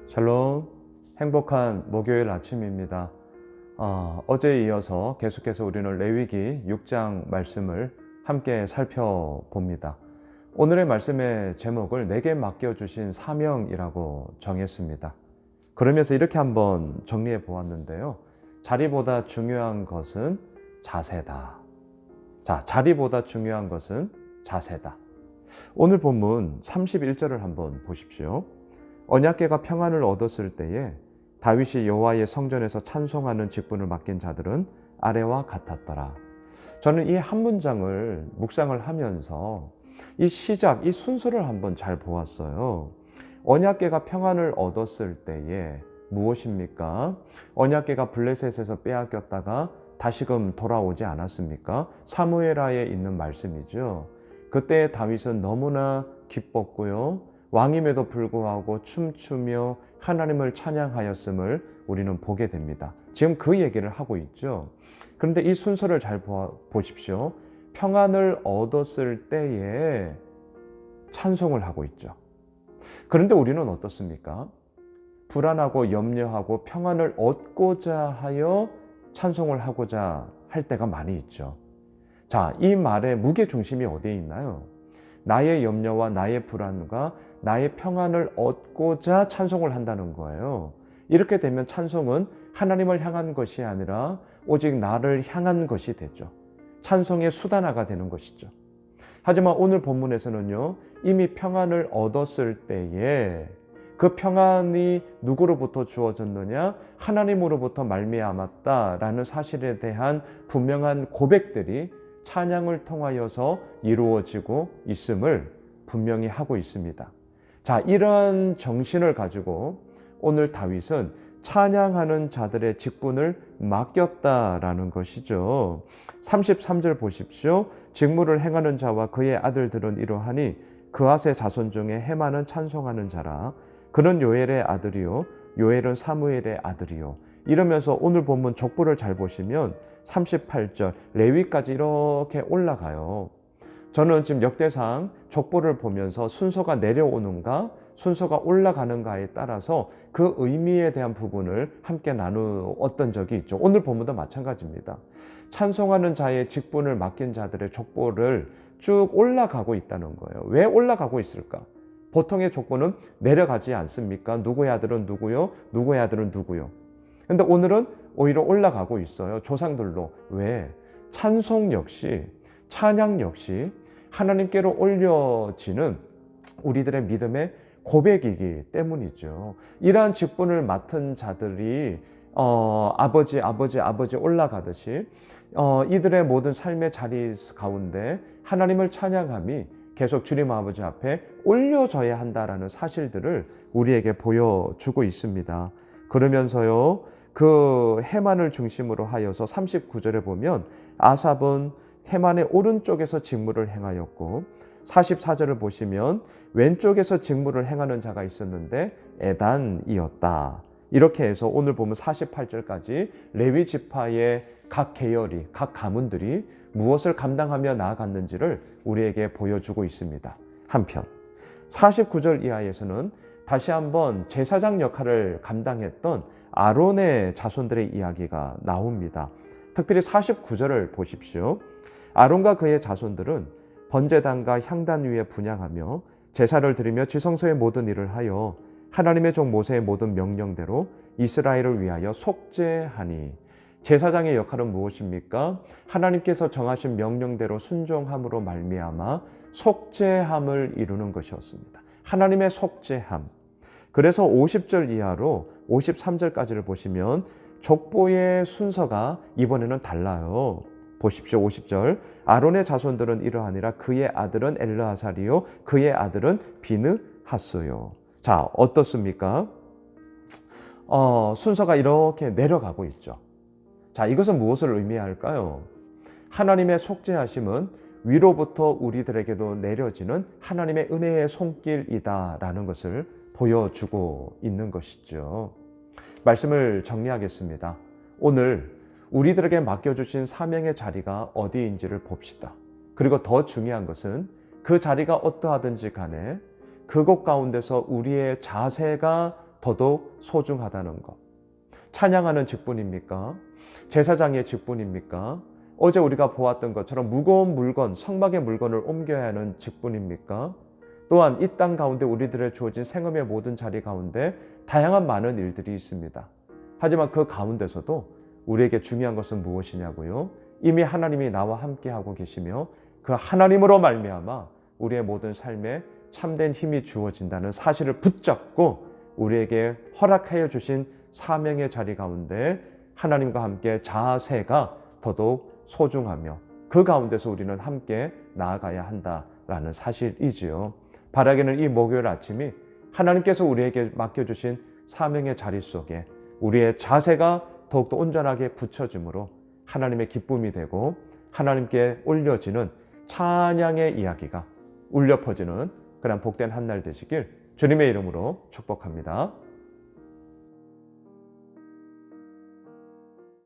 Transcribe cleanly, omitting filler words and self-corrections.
샬롬, 행복한 목요일 아침입니다. 어제에 이어서 계속해서 우리는 레위기 6장 말씀을 함께 살펴봅니다. 오늘의 말씀의 제목을 내게 맡겨주신 사명이라고 정했습니다. 그러면서 이렇게 한번 정리해 보았는데요. 자리보다 중요한 것은 자세다. 자, 자리보다 중요한 것은 자세다. 오늘 본문 31절을 한번 보십시오. 언약궤가 평안을 얻었을 때에 다윗이 여호와의 성전에서 찬송하는 직분을 맡긴 자들은 아래와 같았더라. 저는 이 한 문장을 묵상을 하면서 이 시작, 이 순서를 한번 잘 보았어요. 언약궤가 평안을 얻었을 때에 무엇입니까? 언약궤가 블레셋에서 빼앗겼다가 다시금 돌아오지 않았습니까? 사무엘하에 있는 말씀이죠. 그때 다윗은 너무나 기뻤고요. 왕임에도 불구하고 춤추며 하나님을 찬양하였음을 우리는 보게 됩니다. 지금 그 얘기를 하고 있죠. 그런데 이 순서를 잘 보십시오. 평안을 얻었을 때에 찬송을 하고 있죠. 그런데 우리는 어떻습니까? 불안하고 염려하고 평안을 얻고자 하여 찬송을 하고자 할 때가 많이 있죠. 자, 이 말의 무게중심이 어디에 있나요? 나의 염려와 나의 불안과 나의 평안을 얻고자 찬송을 한다는 거예요. 이렇게 되면 찬송은 하나님을 향한 것이 아니라 오직 나를 향한 것이 되죠. 찬송의 수단화가 되는 것이죠. 하지만 오늘 본문에서는요, 이미 평안을 얻었을 때에 그 평안이 누구로부터 주어졌느냐? 하나님으로부터 말미암았다라는 사실에 대한 분명한 고백들이 찬양을 통하여서 이루어지고 있음을 분명히 하고 있습니다. 자, 이러한 정신을 가지고 오늘 다윗은 찬양하는 자들의 직분을 맡겼다라는 것이죠. 33절 보십시오. 직무를 행하는 자와 그의 아들들은 이러하니 그앗의 자손 중에 헤마는 찬송하는 자라. 그는 요엘의 아들이요 요엘은 사무엘의 아들이요. 이러면서 오늘 본문 족보를 잘 보시면 38절 레위까지 이렇게 올라가요. 저는 지금 역대상 족보를 보면서 순서가 내려오는가 순서가 올라가는가에 따라서 그 의미에 대한 부분을 함께 나누었던 적이 있죠. 오늘 본문도 마찬가지입니다. 찬송하는 자의 직분을 맡긴 자들의 족보를 쭉 올라가고 있다는 거예요. 왜 올라가고 있을까? 보통의 족보는 내려가지 않습니까? 누구의 아들은 누구요? 누구의 아들은 누구요? 근데 오늘은 오히려 올라가고 있어요. 조상들로. 왜? 찬송 역시, 찬양 역시 하나님께로 올려지는 우리들의 믿음의 고백이기 때문이죠. 이러한 직분을 맡은 자들이 아버지 올라가듯이 이들의 모든 삶의 자리 가운데 하나님을 찬양함이 계속 주님 아버지 앞에 올려져야 한다라는 사실들을 우리에게 보여주고 있습니다. 그러면서요, 그 헤만을 중심으로 하여서 39절에 보면 아삽은 헤만의 오른쪽에서 직무를 행하였고 44절을 보시면 왼쪽에서 직무를 행하는 자가 있었는데 에단이었다. 이렇게 해서 오늘 보면 48절까지 레위 지파의 각 계열이, 각 가문들이 무엇을 감당하며 나아갔는지를 우리에게 보여주고 있습니다. 한편 49절 이하에서는 다시 한번 제사장 역할을 감당했던 아론의 자손들의 이야기가 나옵니다. 특별히 49절을 보십시오. 아론과 그의 자손들은 번제단과 향단 위에 분향하며 제사를 드리며 지성소의 모든 일을 하여 하나님의 종 모세의 모든 명령대로 이스라엘을 위하여 속죄하니. 제사장의 역할은 무엇입니까? 하나님께서 정하신 명령대로 순종함으로 말미암아 속죄함을 이루는 것이었습니다. 하나님의 속죄함. 그래서 50절 이하로 53절까지를 보시면 족보의 순서가 이번에는 달라요. 보십시오. 50절. 아론의 자손들은 이러하니라. 그의 아들은 엘르아살이요 그의 아들은 비느하스요. 자, 어떻습니까? 순서가 이렇게 내려가고 있죠. 자, 이것은 무엇을 의미할까요? 하나님의 속죄하심은 위로부터 우리들에게도 내려지는 하나님의 은혜의 손길이다라는 것을 보여주고 있는 것이죠. 말씀을 정리하겠습니다. 오늘 우리들에게 맡겨주신 사명의 자리가 어디인지를 봅시다. 그리고 더 중요한 것은 그 자리가 어떠하든지 간에 그곳 가운데서 우리의 자세가 더더욱 소중하다는 것. 찬양하는 직분입니까? 제사장의 직분입니까? 어제 우리가 보았던 것처럼 무거운 물건, 성막의 물건을 옮겨야 하는 직분입니까? 또한 이 땅 가운데 우리들의 주어진 생업의 모든 자리 가운데 다양한 많은 일들이 있습니다. 하지만 그 가운데서도 우리에게 중요한 것은 무엇이냐고요? 이미 하나님이 나와 함께하고 계시며 그 하나님으로 말미암아 우리의 모든 삶에 참된 힘이 주어진다는 사실을 붙잡고 우리에게 허락하여 주신 사명의 자리 가운데 하나님과 함께 자세가 더더욱 소중하며 그 가운데서 우리는 함께 나아가야 한다라는 사실이지요. 바라기는 이 목요일 아침이 하나님께서 우리에게 맡겨주신 사명의 자리 속에 우리의 자세가 더욱더 온전하게 붙여짐으로 하나님의 기쁨이 되고 하나님께 올려지는 찬양의 이야기가 울려 퍼지는 그런 복된 한 날 되시길 주님의 이름으로 축복합니다.